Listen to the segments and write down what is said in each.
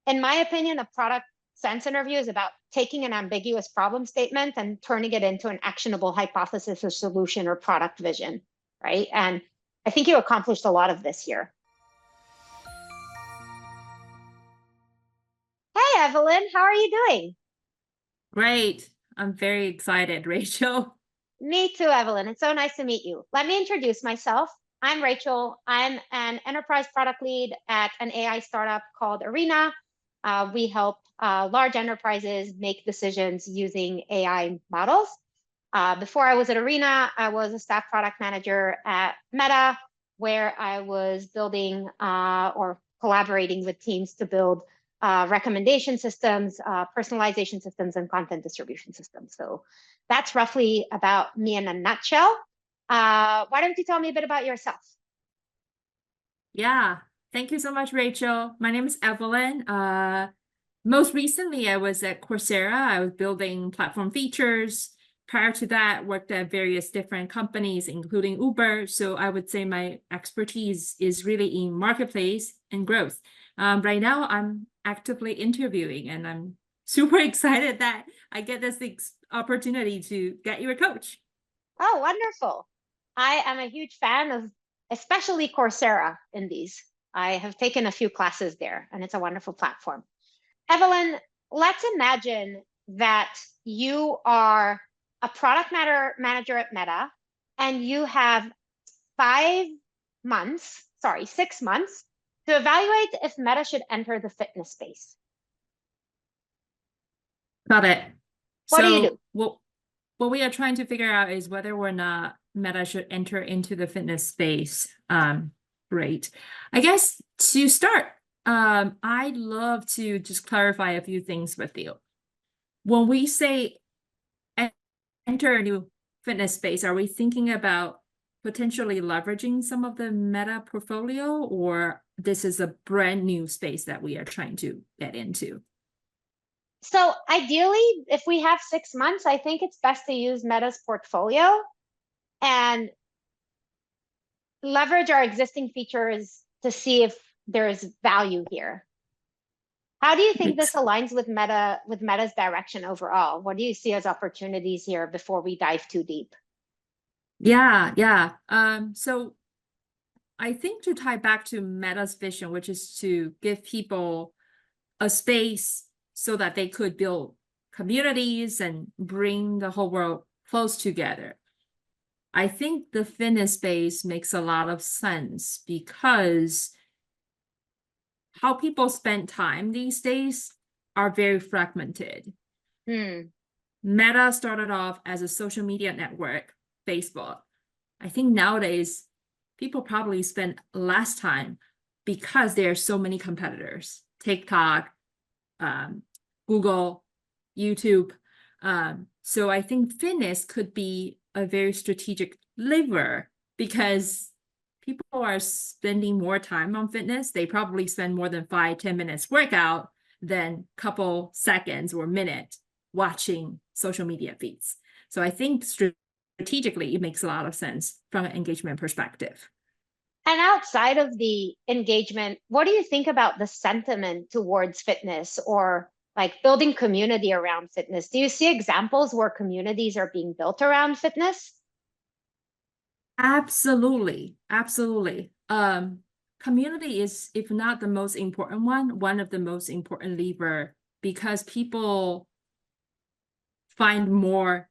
in my opinion, a product sense interview is about taking an ambiguous problem statement and turning it into an actionable hypothesis or solution or product vision, right? And I think you accomplished a lot of this here. Hey, Evelyn, how are you doing? Great. I'm very excited, Rachel. Me too, Evelyn. It's so nice to meet you. Let me introduce myself. I'm Rachel. I'm an enterprise product lead at an AI startup called Arena. We help large enterprises make decisions using AI models. Before I was at Arena, I was a staff product manager at Meta, where I was building or collaborating with teams to build recommendation systems, personalization systems, and content distribution systems. So that's roughly about me in a nutshell. Why don't you tell me a bit about yourself? Yeah, thank you so much, Rachel. My name is Evelyn. Most recently, I was at Coursera. I was building platform features. Prior to that, worked at various different companies, including Uber. So I would say my expertise is really in marketplace and growth. Right now, I'm actively interviewing, and I'm super excited that I get this opportunity to get you a coach. Oh, wonderful. I am a huge fan of especially Coursera in these. I have taken a few classes there, and it's a wonderful platform. Evelyn, let's imagine that you are a product manager at Meta, and you have 6 months to evaluate if Meta should enter the fitness space. Got it. What do you do? So what we are trying to figure out is whether or not Meta should enter into the fitness space. Great. I guess to start, I'd love to just clarify a few things with you. When we say enter a new fitness space, are we thinking about potentially leveraging some of the Meta portfolio, or this is a brand new space that we are trying to get into? So ideally, if we have 6 months, I think it's best to use Meta's portfolio and leverage our existing features to see if there's value here. How do you think this aligns with Meta's direction overall? What do you see as opportunities here before we dive too deep? Yeah. So I think to tie back to Meta's vision, which is to give people a space so that they could build communities and bring the whole world close together. I think the fitness space makes a lot of sense because how people spend time these days are very fragmented. Meta started off as a social media network, Facebook. I think nowadays people probably spend less time because there are so many competitors. TikTok, Google, YouTube. So I think fitness could be a very strategic lever because people are spending more time on fitness. They probably spend more than 5-10 minutes workout than couple seconds or minute watching social media feeds. So I think strategically, it makes a lot of sense from an engagement perspective. And outside of the engagement, what do you think about the sentiment towards fitness or like building community around fitness? Do you see examples where communities are being built around fitness? Absolutely. Community is, if not the most important one of the most important lever because people find more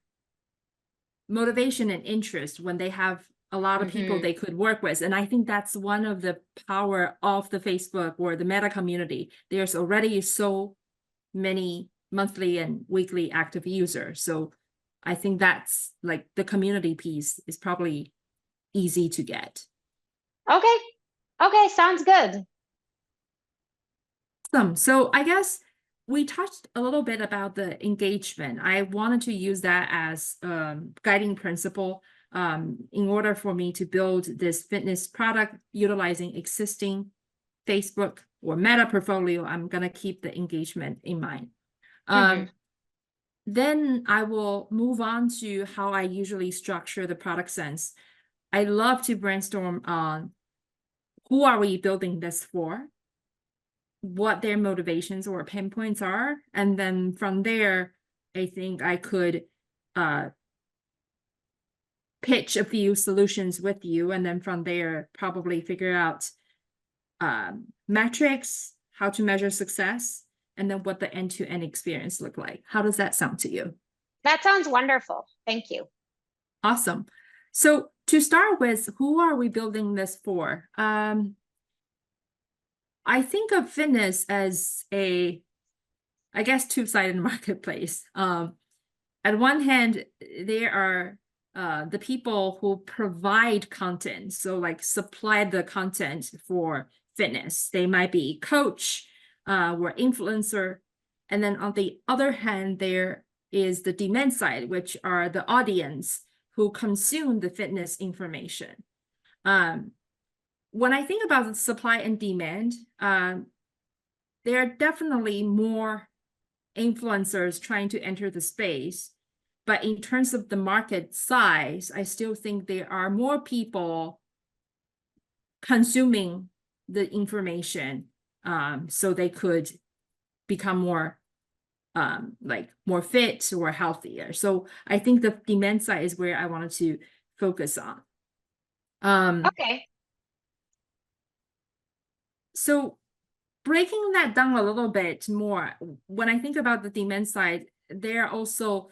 motivation and interest when they have a lot of people they could work with. And I think that's one of the power of the Facebook or the Meta community. There's already so many monthly and weekly active users. So I think that's like the community piece is probably easy to get. Okay, sounds good. Awesome. So I guess we touched a little bit about the engagement. I wanted to use that as guiding principle in order for me to build this fitness product utilizing existing Facebook or Meta portfolio. I'm going to keep the engagement in mind. Then I will move on to how I usually structure the product sense. I love to brainstorm on who are we building this for? what their motivations or pinpoints are. And then from there, I think I could pitch a few solutions with you. And then from there, probably figure out metrics, how to measure success, and then what the end-to-end experience look like. How does that sound to you? That sounds wonderful. Thank you. Awesome. So to start with, who are we building this for? I think of fitness as I guess, two-sided marketplace. At one hand, there are the people who provide content, so like supply the content for fitness. They might be coach or influencer. And then on the other hand, there is the demand side, which are the audience who consume the fitness information. When I think about the supply and demand, there are definitely more influencers trying to enter the space. But in terms of the market size, I still think there are more people consuming the information so they could become more more fit or healthier. So I think the demand side is where I wanted to focus on. Okay. So breaking that down a little bit more, when I think about the demand side, there are also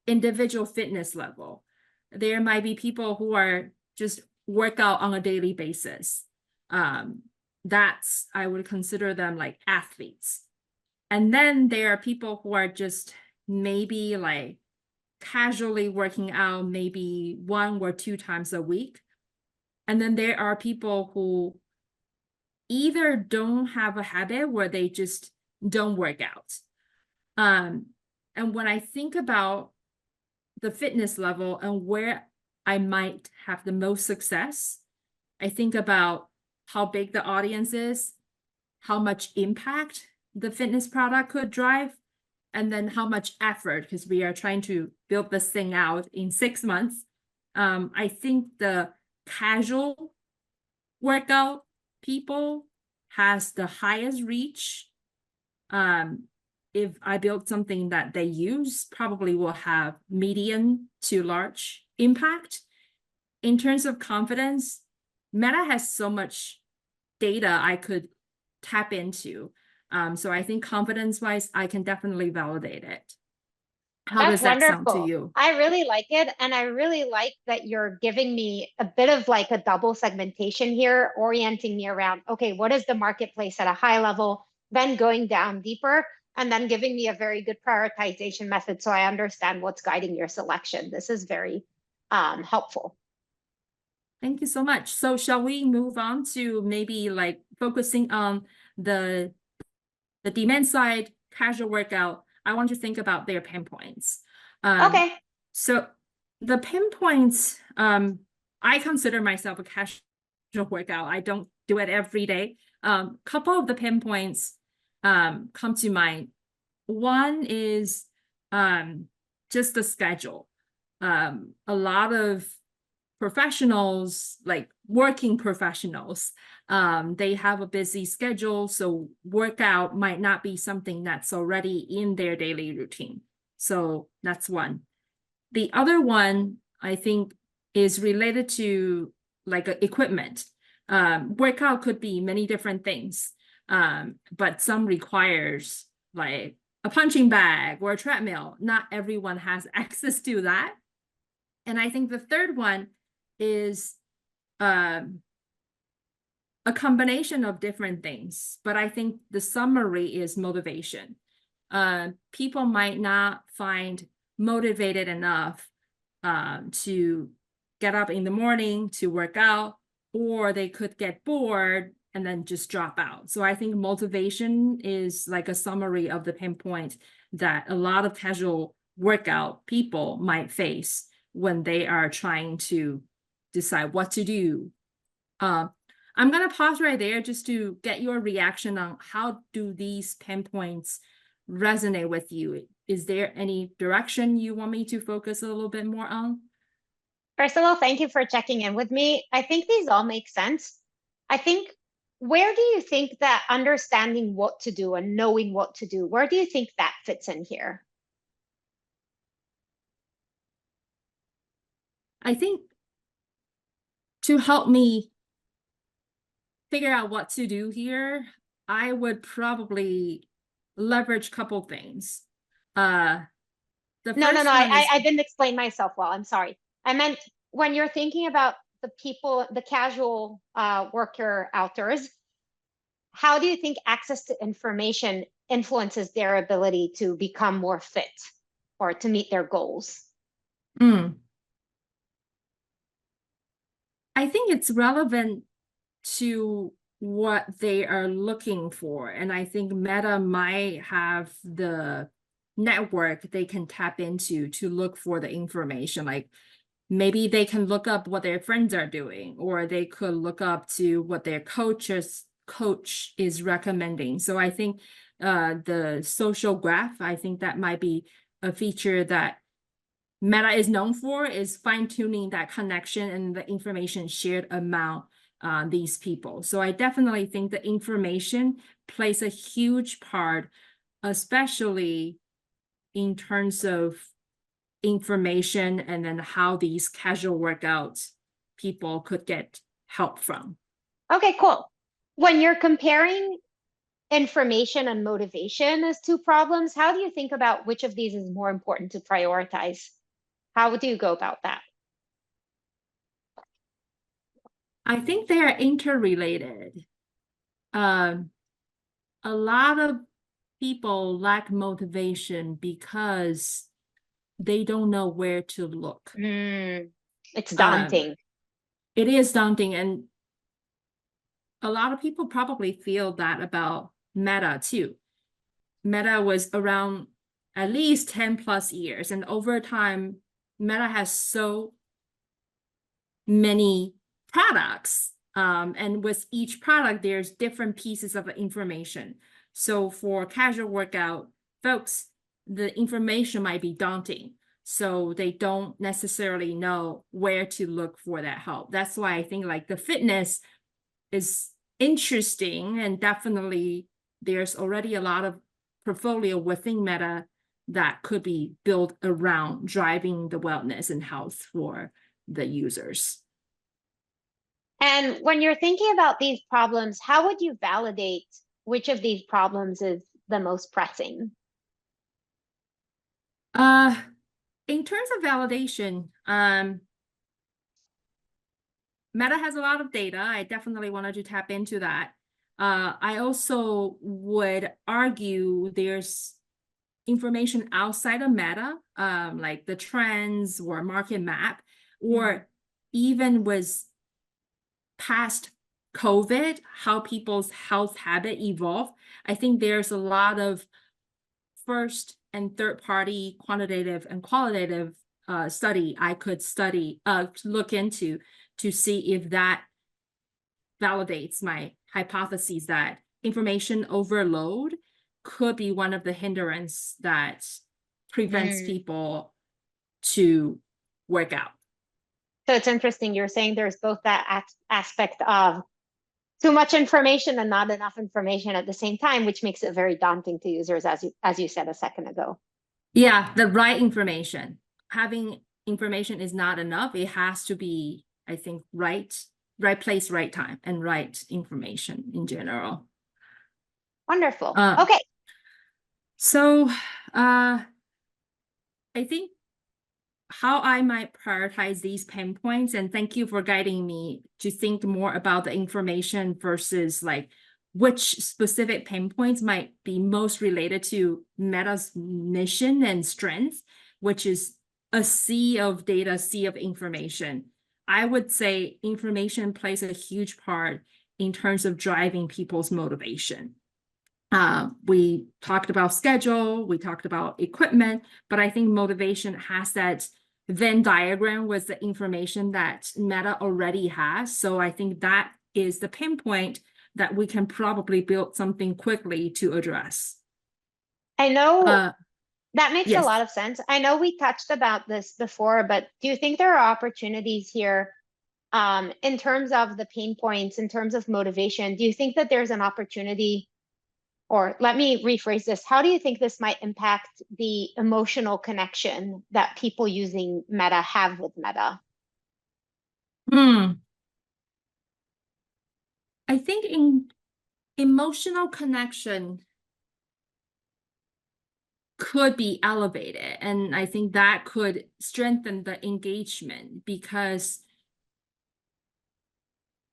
individual fitness level. There might be people who are just work out on a daily basis. I would consider them like athletes. And then there are people who are just maybe like casually working out maybe 1 or 2 times a week. And then there are people who either don't have a habit where they just don't work out. And when I think about the fitness level and where I might have the most success, I think about how big the audience is, how much impact the fitness product could drive, and then how much effort, because we are trying to build this thing out in 6 months. I think the casual workout people has the highest reach. If I build something that they use, probably will have medium to large impact. In terms of confidence, Meta has so much data I could tap into. So I think confidence-wise, I can definitely validate it. How That's does that sound to wonderful. you? I really like it. And I really like that you're giving me a bit of like a double segmentation here, orienting me around, okay, what is the marketplace at a high level, then going down deeper, and then giving me a very good prioritization method so I understand what's guiding your selection. This is very helpful. Thank you so much. So shall we move on to maybe like focusing on the demand side, casual workout? I want to think about their pain points. Okay. So the pinpoints, I consider myself a casual workout. I don't do it every day. Couple of the pinpoints come to mind. One is just the schedule. A lot of professionals, like working professionals, they have a busy schedule, so workout might not be something that's already in their daily routine. So that's one. The other one, I think, is related to like equipment. Workout could be many different things, but some requires like a punching bag or a treadmill. Not everyone has access to that. And I think the third one is a combination of different things, but I think the summary is motivation. People might not find motivated enough to get up in the morning to work out, or they could get bored and then just drop out. So I think motivation is like a summary of the pinpoint that a lot of casual workout people might face when they are trying to decide what to do. I'm going to pause right there just to get your reaction on how do these pinpoints resonate with you. Is there any direction you want me to focus a little bit more on? First of all, thank you for checking in with me. I think these all make sense. I think where do you think that understanding what to do and knowing what to do, where do you think that fits in here? I think to help me figure out what to do here, I would probably leverage a couple things. The No, no, no. first one is I didn't explain myself well. I'm sorry. I meant when you're thinking about the people, the casual worker outdoors, how do you think access to information influences their ability to become more fit or to meet their goals? mm, I think it's relevant to what they are looking for. And I think Meta might have the network they can tap into to look for the information. Like maybe they can look up what their friends are doing, or they could look up to what their coach is recommending. So I think the social graph, I think that might be a feature that Meta is known for, is fine-tuning that connection and the information shared among these people. So I definitely think the information plays a huge part, especially in terms of information and then how these casual workouts people could get help from. Okay, cool. When you're comparing information and motivation as two problems, how do you think about which of these is more important to prioritize? How do you go about that? I think they are interrelated. Um, a lot of people lack motivation because they don't know where to look. It's Um, daunting. it is daunting, and a lot of people probably feel that about Meta too. Meta was around at least 10 plus years, and over time, Meta has so many products. And with each product, there's different pieces of information. So for casual workout folks, the information might be daunting. So they don't necessarily know where to look for that help. That's why I think like the fitness is interesting, and definitely there's already a lot of portfolio within Meta that could be built around driving the wellness and health for the users. And when you're thinking about these problems, how would you validate which of these problems is the most pressing? Uh, in terms of validation, Meta has a lot of data. I definitely wanted to tap into that. I also would argue there's information outside of Meta, like the trends or market map, or even with past COVID, how people's health habit evolve. I think there's a lot of first and third party quantitative and qualitative study I could look into to see if that validates my hypotheses that information overload could be one of the hindrance that prevents Mm. people to work out. So it's interesting. You're saying there's both that aspect of too much information and not enough information at the same time, which makes it very daunting to users, as you said a second ago. Yeah, the right information. Having information is not enough. It has to be, I think, right place, right time, and right information in general. Wonderful. Uh, Okay. so I think how I might prioritize these pain points, and thank you for guiding me to think more about the information versus like which specific pain points might be most related to Meta's mission and strength, which is a sea of data, sea of information. I would say information plays a huge part in terms of driving people's motivation. We talked about schedule, we talked about equipment, but I think motivation has that Venn diagram with the information that Meta already has. So I think that is the pinpoint that we can probably build something quickly to address. I know Uh, that makes a lot yes. of sense. I know we touched about this before, but do you think there are opportunities here In terms of the pain points, in terms of motivation, do you think that there's an opportunity, or let me rephrase this, how do you think this might impact the emotional connection that people using Meta have with Meta? I think in emotional connection could be elevated, and I think that could strengthen the engagement, because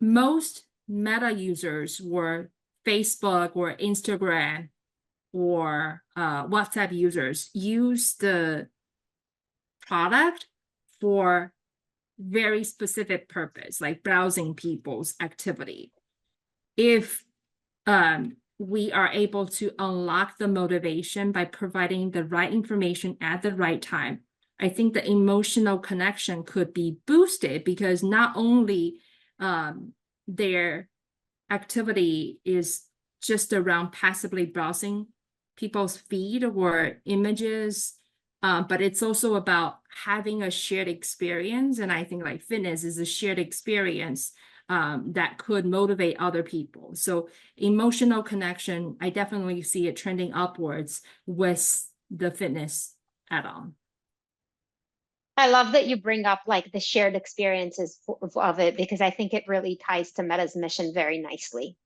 most Meta users were Facebook or Instagram or WhatsApp users use the product for very specific purpose, like browsing people's activity. If we are able to unlock the motivation by providing the right information at the right time, I think the emotional connection could be boosted, because not only their activity is just around passively browsing people's feed or images, but it's also about having a shared experience. And I think like fitness is a shared experience that could motivate other people. So emotional connection, I definitely see it trending upwards with the fitness add-on. I love that you bring up like the shared experiences of it, because I think it really ties to Meta's mission very nicely.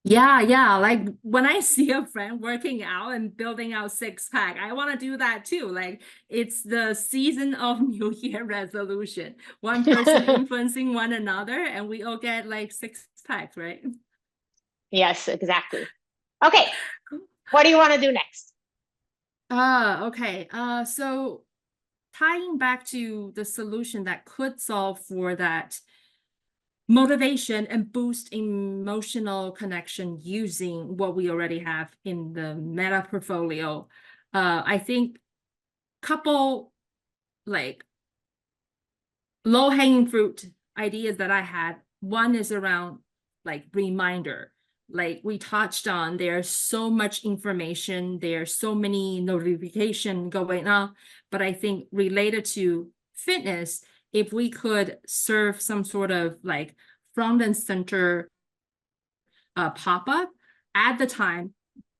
Yeah. Like when I see a friend working out and building out six pack, I want to do that too. Like it's the season of New Year resolution. One person influencing one another, and we all get like six packs, right? Yes, exactly. Okay, what do you want to do next? Okay. So tying back to the solution that could solve for that motivation and boost emotional connection using what we already have in the Meta portfolio. I think couple like low-hanging fruit ideas that I had. One is around like reminder. Like we touched on, there's so much information, there's so many notification going on, but I think related to fitness, if we could serve some sort of like front and center pop-up at the time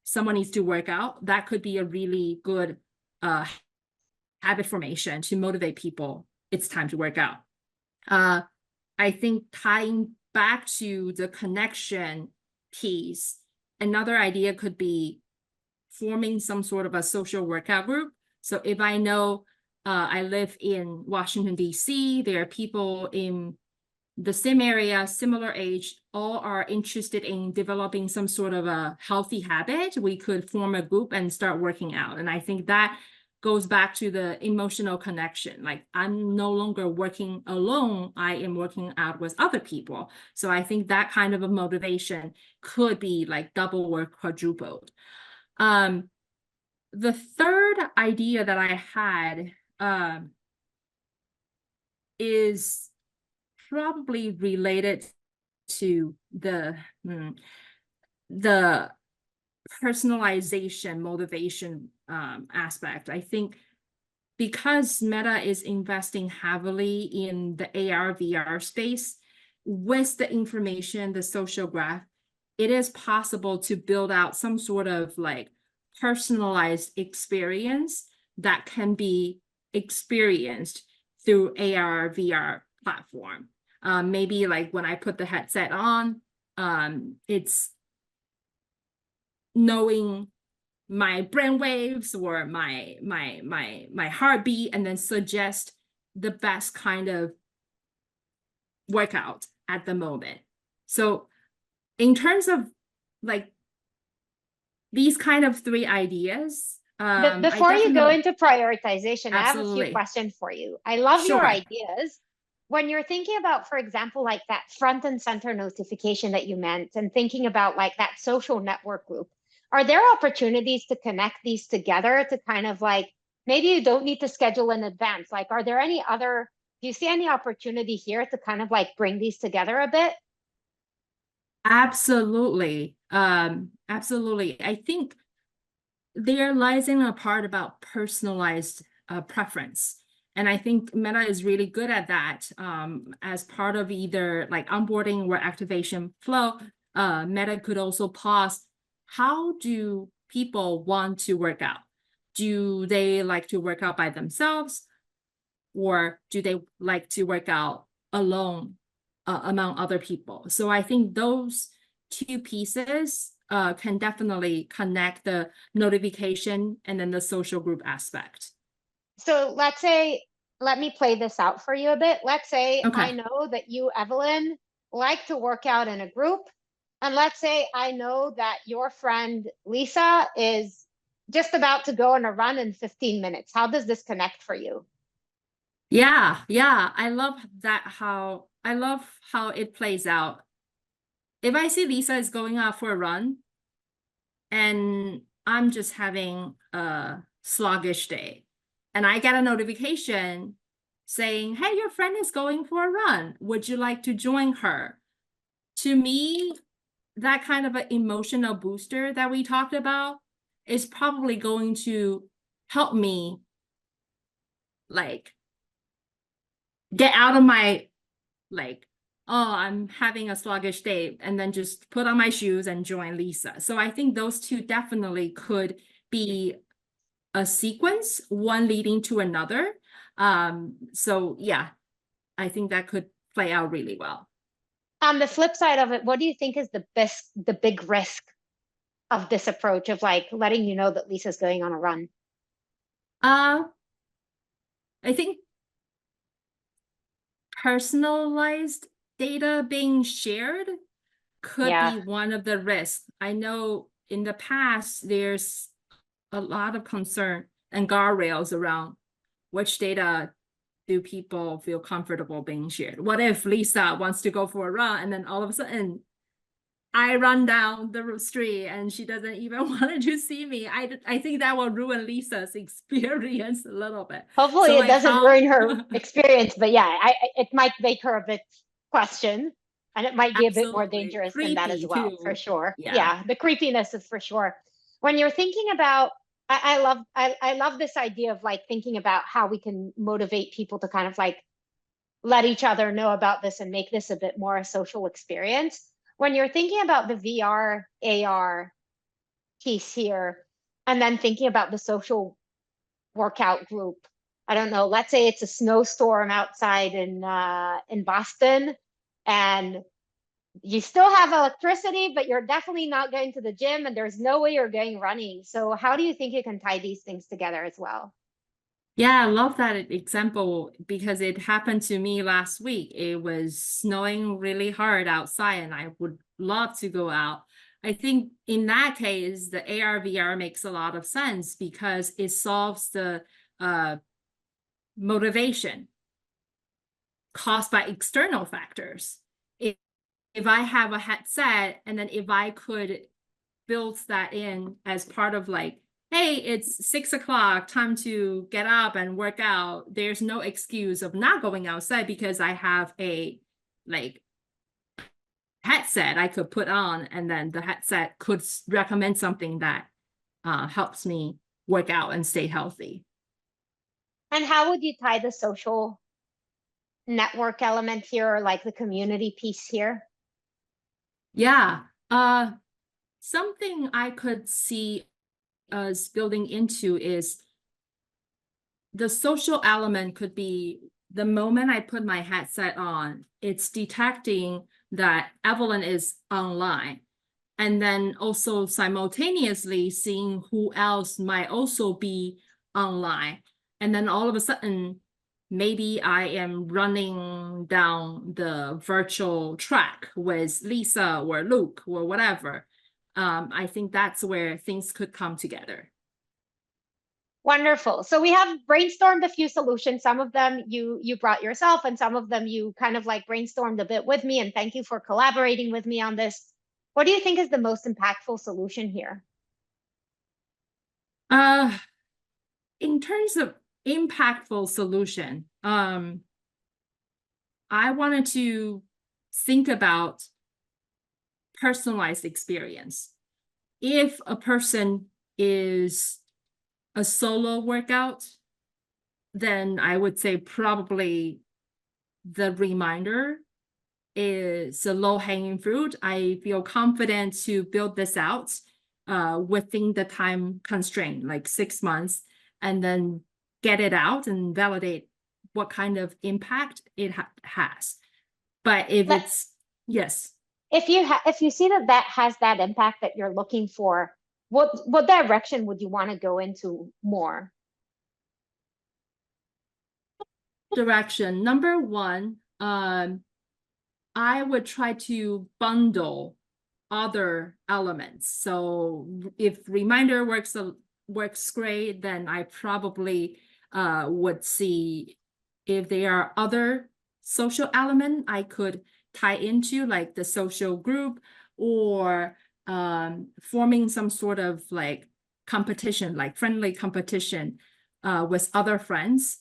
someone needs to work out, that could be a really good habit formation to motivate people. It's time to work out. I think tying back to the connection piece, another idea could be forming some sort of a social workout group. So if I know I live in Washington, D.C., there are people in the same area, similar age, all are interested in developing some sort of a healthy habit, we could form a group and start working out. And I think that goes back to the emotional connection. Like I'm no longer working alone, I am working out with other people. So I think that kind of a motivation could be like double or quadrupled. The third idea that I had is probably related to the personalization motivation aspect. I think because Meta is investing heavily in the AR VR space, with the information, the social graph, it is possible to build out some sort of like personalized experience that can be experienced through AR VR platform. Maybe like when I put the headset on, it's knowing my brain waves or my heartbeat, and then suggest the best kind of workout at the moment. So in terms of like these kind of three ideas, But I before you go definitely into prioritization, I have a few absolutely questions for you. I love your sure. ideas. When you're thinking about, for example, like that front and center notification that you meant, and thinking about like that social network group, are there opportunities to connect these together to kind of like, maybe you don't need to schedule in advance? Like, are there any other, do you see any opportunity here to kind of like bring these together a bit? Absolutely. Absolutely. I think there lies in a part about personalized preference. And I think Meta is really good at that. As part of either like onboarding or activation flow, Meta could also pause, how do people want to work out? Do they like to work out by themselves? Or do they like to work out alone among other people? So I think those two pieces can definitely connect the notification and then the social group aspect. So let's say, let me play this out for you a bit. Let's say Okay. I know that you, Evelyn, like to work out in a group. And let's say I know that your friend Lisa is just about to go on a run in 15 minutes. How does this connect for you? Yeah, yeah. I love how it plays out. If I see Lisa is going out for a run and I'm just having a sluggish day and I get a notification saying, hey, your friend is going for a run. Would you like to join her? To me, that kind of an emotional booster that we talked about is probably going to help me like get out of my like, oh, I'm having a sluggish day, and then just put on my shoes and join Lisa. So I think those two definitely could be a sequence, one leading to another. So yeah, I think that could play out really well. On the flip side of it, what do you think is the big risk of this approach of like letting you know that Lisa's going on a run? Uh, I think personalized data being shared could Yeah. be one of the risks. I know in the past, there's a lot of concern and guardrails around which data do people feel comfortable being shared. What if Lisa wants to go for a run and then all of a sudden I run down the street and she doesn't even want to see me? I think that will ruin Lisa's experience a little bit. Hopefully So it like doesn't how ruin her experience, but yeah, it might make her a bit question, and it might be a bit more absolutely dangerous than that as creepy well, for too. sure. Yeah. Yeah, the creepiness is for sure. When you're thinking about, I love this idea of like thinking about how we can motivate people to kind of like let each other know about this and make this a bit more a social experience. When you're thinking about the VR, AR piece here, and then thinking about the social workout group. I don't know. Let's say it's a snowstorm outside in Boston, and you still have electricity, but you're definitely not going to the gym, and there's no way you're going running. So how do you think you can tie these things together as well? Yeah, I love that example because it happened to me last week. It was snowing really hard outside and I would love to go out. I think in that case, the AR VR makes a lot of sense because it solves the uh, motivation caused by external factors. If I have a headset and then if I could build that in as part of like, hey, it's 6 o'clock, time to get up and work out. There's no excuse of not going outside because I have a like headset I could put on, and then the headset could recommend something that helps me work out and stay healthy. And how would you tie the social network element here, or like the community piece here? Yeah. Something I could see us building into is the social element could be the moment I put my headset on, it's detecting that Evelyn is online. And then also simultaneously seeing who else might also be online. And then all of a sudden, maybe I am running down the virtual track with Lisa or Luke or whatever. I think that's where things could come together. Wonderful. So we have brainstormed a few solutions. Some of them you brought yourself, and some of them you kind of like brainstormed a bit with me. And thank you for collaborating with me on this. What do you think is the most impactful solution here? Uh, in terms of impactful solution, I wanted to think about personalized experience. If a person is a solo workout, then I would say probably the reminder is a low-hanging fruit. I feel confident to build this out within the time constraint, like 6 months, and then get it out and validate what kind of impact it has. But if Let, it's, yes. if you see that that has that impact that you're looking for, what direction would you want to go into more? Direction. Number one, I would try to bundle other elements. So if reminder works great, then I probably would see if there are other social element I could tie into, like the social group, or forming some sort of like competition, like friendly competition with other friends.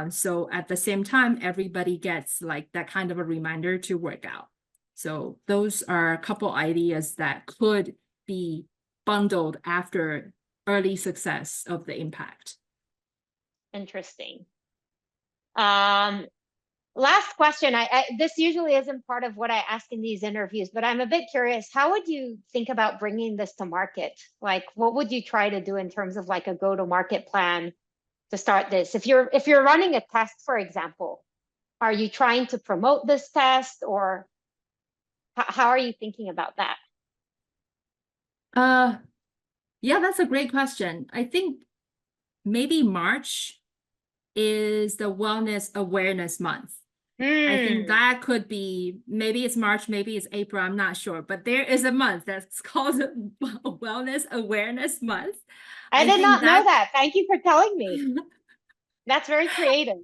So at the same time, everybody gets like that kind of a reminder to work out. So those are a couple ideas that could be bundled after early success of the impact. Interesting. Um, Last question. This usually isn't part of what I ask in these interviews, but I'm a bit curious. How would you think about bringing this to market? Like, what would you try to do in terms of like a go-to-market plan to start this? If you're running a test, for example, are you trying to promote this test, or how are you thinking about that? Uh, yeah, that's a great question. I think maybe March is the Wellness Awareness Month. I think Hmm. that could be, maybe it's March, maybe it's April, I'm not sure, but there is a month that's called Wellness Awareness Month. I I did think not know that that. Thank you for telling me. That's very creative.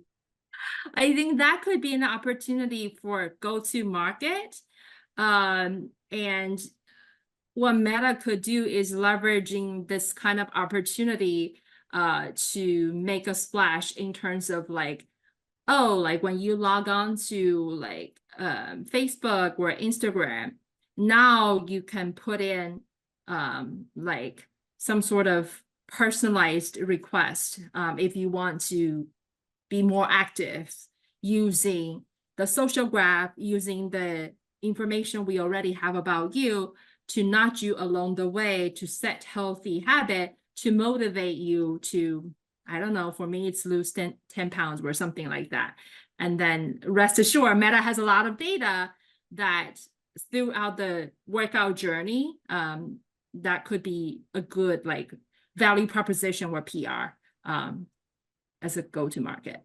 I think that could be an opportunity for go-to market. And what Meta could do is leveraging this kind of opportunity to make a splash in terms of like, oh, like when you log on to like Facebook or Instagram, now you can put in like some sort of personalized request if you want to be more active using the social graph, using the information we already have about you to nudge you along the way to set healthy habit to motivate you to, I don't know, for me, it's lose 10 pounds or something like that. And then rest assured, Meta has a lot of data that throughout the workout journey, that could be a good like value proposition or PR as a go-to market.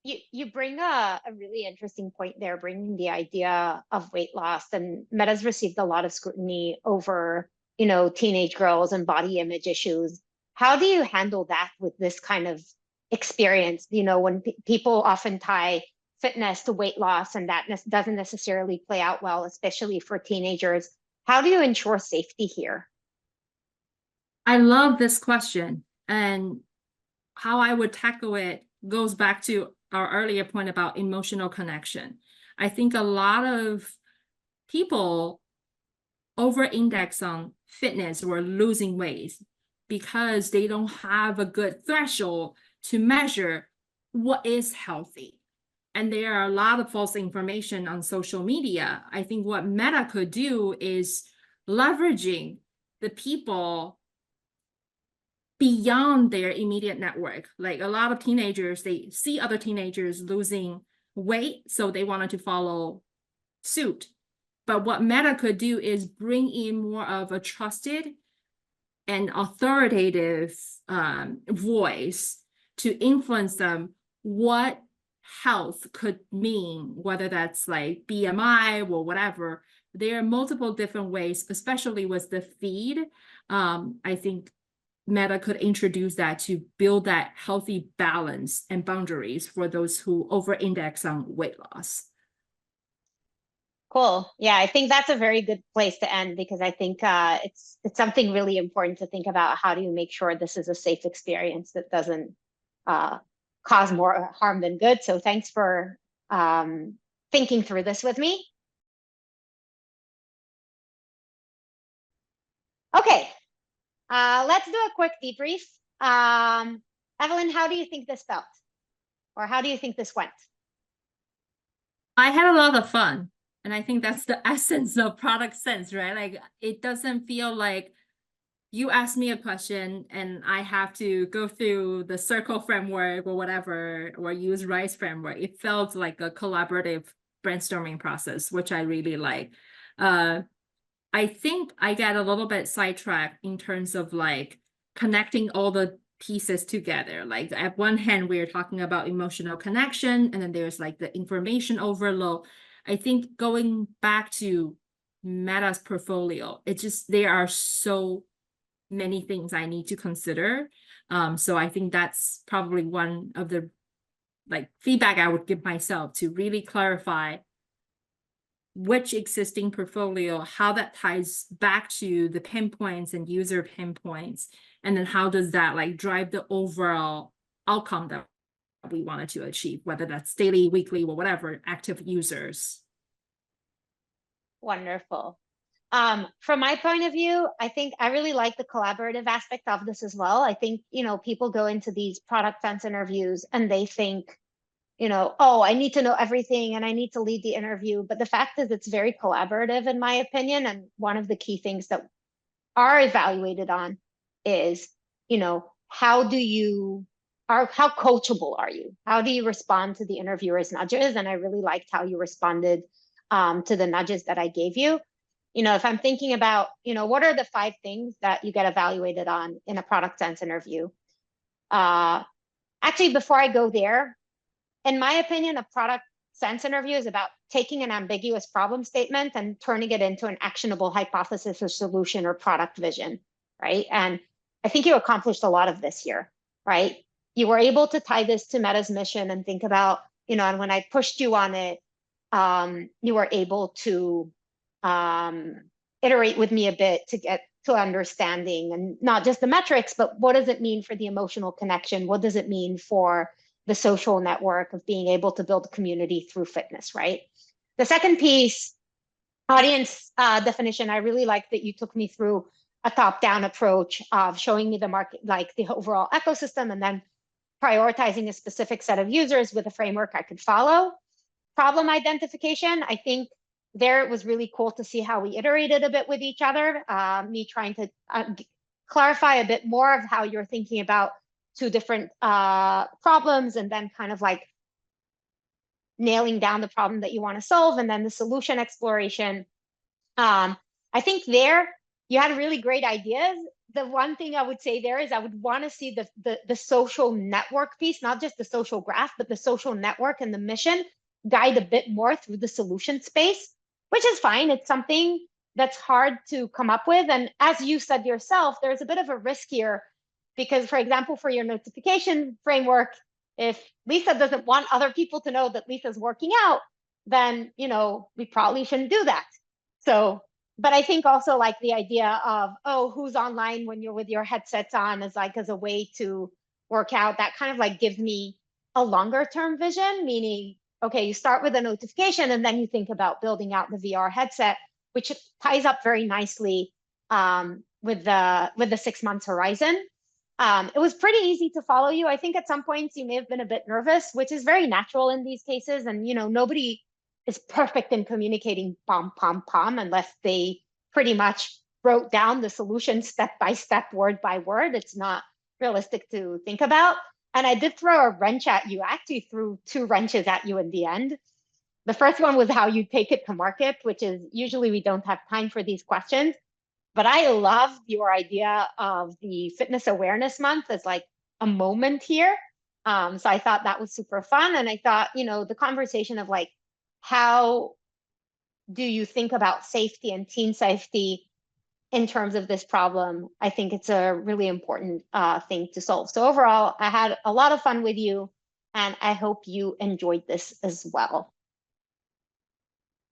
You bring a really interesting point there, bringing the idea of weight loss. And Meta's received a lot of scrutiny over, teenage girls and body image issues. How do you handle that with this kind of experience? When people often tie fitness to weight loss, and that doesn't necessarily play out well, especially for teenagers. How do you ensure safety here? I love this question, and how I would tackle it goes back to our earlier point about emotional connection. I think a lot of people over-index on fitness or losing weight because they don't have a good threshold to measure what is healthy. And there are a lot of false information on social media. I think what Meta could do is leveraging the people beyond their immediate network. Like a lot of teenagers, they see other teenagers losing weight, so they wanted to follow suit. But what Meta could do is bring in more of a trusted and authoritative voice to influence them what health could mean, whether that's like BMI or whatever. There are multiple different ways, especially with the feed. I think Meta could introduce that to build that healthy balance and boundaries for those who over-index on weight loss. Cool. Yeah, I think that's a very good place to end, because I think it's something really important to think about. How do you make sure this is a safe experience that doesn't uh, cause more harm than good? So thanks for thinking through this with me. Okay, let's do a quick debrief. Evelyn, how do you think this felt? Or how do you think this went? I had a lot of fun. And I think that's the essence of product sense, right? Like it doesn't feel like you ask me a question and I have to go through the circle framework or whatever, or use RISE framework. It felt like a collaborative brainstorming process, which I really like. Uh, I think I get a little bit sidetracked in terms of like connecting all the pieces together. Like at one hand, we're talking about emotional connection, and then there's like the information overload. I think going back to Meta's portfolio, it just there are so many things I need to consider. So I think that's probably one of the like feedback I would give myself to really clarify which existing portfolio, how that ties back to the pinpoints and user pinpoints, and then how does that like drive the overall outcome that we wanted to achieve, whether that's daily, weekly, or whatever, active users. Wonderful. From my point of view, I think I really like the collaborative aspect of this as well. I think, people go into these product sense interviews and they think, oh, I need to know everything and I need to lead the interview. But the fact is, it's very collaborative, in my opinion. And one of the key things that are evaluated on is, how do you how coachable are you? How do you respond to the interviewer's nudges? And I really liked how you responded to the nudges that I gave you. If I'm thinking about, what are the 5 things that you get evaluated on in a product sense interview? Actually, before I go there, in my opinion, a product sense interview is about taking an ambiguous problem statement and turning it into an actionable hypothesis or solution or product vision, right? And I think you accomplished a lot of this here, right? You were able to tie this to Meta's mission and think about, and when I pushed you on it, you were able to iterate with me a bit to get to understanding, and not just the metrics, but what does it mean for the emotional connection? What does it mean for the social network of being able to build community through fitness, right? The second piece, audience definition, I really like that you took me through a top-down approach of showing me the market, like the overall ecosystem, and then prioritizing a specific set of users with a framework I could follow. Problem identification, I think there it was really cool to see how we iterated a bit with each other, me trying to clarify a bit more of how you're thinking about 2 different problems, and then kind of like nailing down the problem that you want to solve, and then the solution exploration. I think there you had really great ideas. The one thing I would say there is I would want to see the social network piece, not just the social graph, but the social network and the mission guide a bit more through the solution space, which is fine. It's something that's hard to come up with. And as you said yourself, there's a bit of a risk here because, for example, for your notification framework, if Lisa doesn't want other people to know that Lisa's working out, then, we probably shouldn't do that. So, but I think also like the idea of, oh, who's online when you're with your headsets on is like as a way to work out, that kind of like gives me a longer term vision, meaning, okay, you start with a notification and then you think about building out the VR headset, which ties up very nicely with the 6 months horizon. It was pretty easy to follow you. I think at some points you may have been a bit nervous, which is very natural in these cases. And, nobody is perfect in communicating pom, pom, pom, unless they pretty much wrote down the solution step by step, word by word. It's not realistic to think about. And I did throw a wrench at you. I actually threw 2 wrenches at you in the end. The first one was how you take it to market, which is usually we don't have time for these questions. But I love your idea of the Fitness Awareness Month as like a moment here. So I thought that was super fun. And I thought, the conversation of like, how do you think about safety and teen safety in terms of this problem? I think it's a really important thing to solve. So overall, I had a lot of fun with you, and I hope you enjoyed this as well.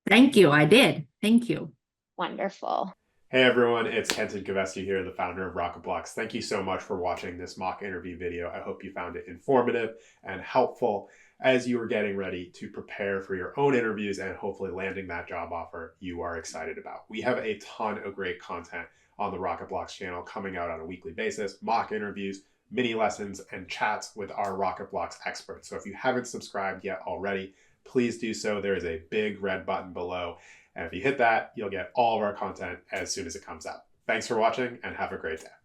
Thank you. I did. Thank you. Wonderful. Hey everyone, it's Kenton Kavesti here, the founder of Rocketblocks. Thank you so much for watching this mock interview video. I hope you found it informative and helpful as you are getting ready to prepare for your own interviews and hopefully landing that job offer you are excited about. We have a ton of great content on the Rocketblocks channel coming out on a weekly basis, mock interviews, mini lessons, and chats with our Rocketblocks experts. So if you haven't subscribed yet already, please do so. There is a big red button below. And if you hit that, you'll get all of our content as soon as it comes out. Thanks for watching and have a great day.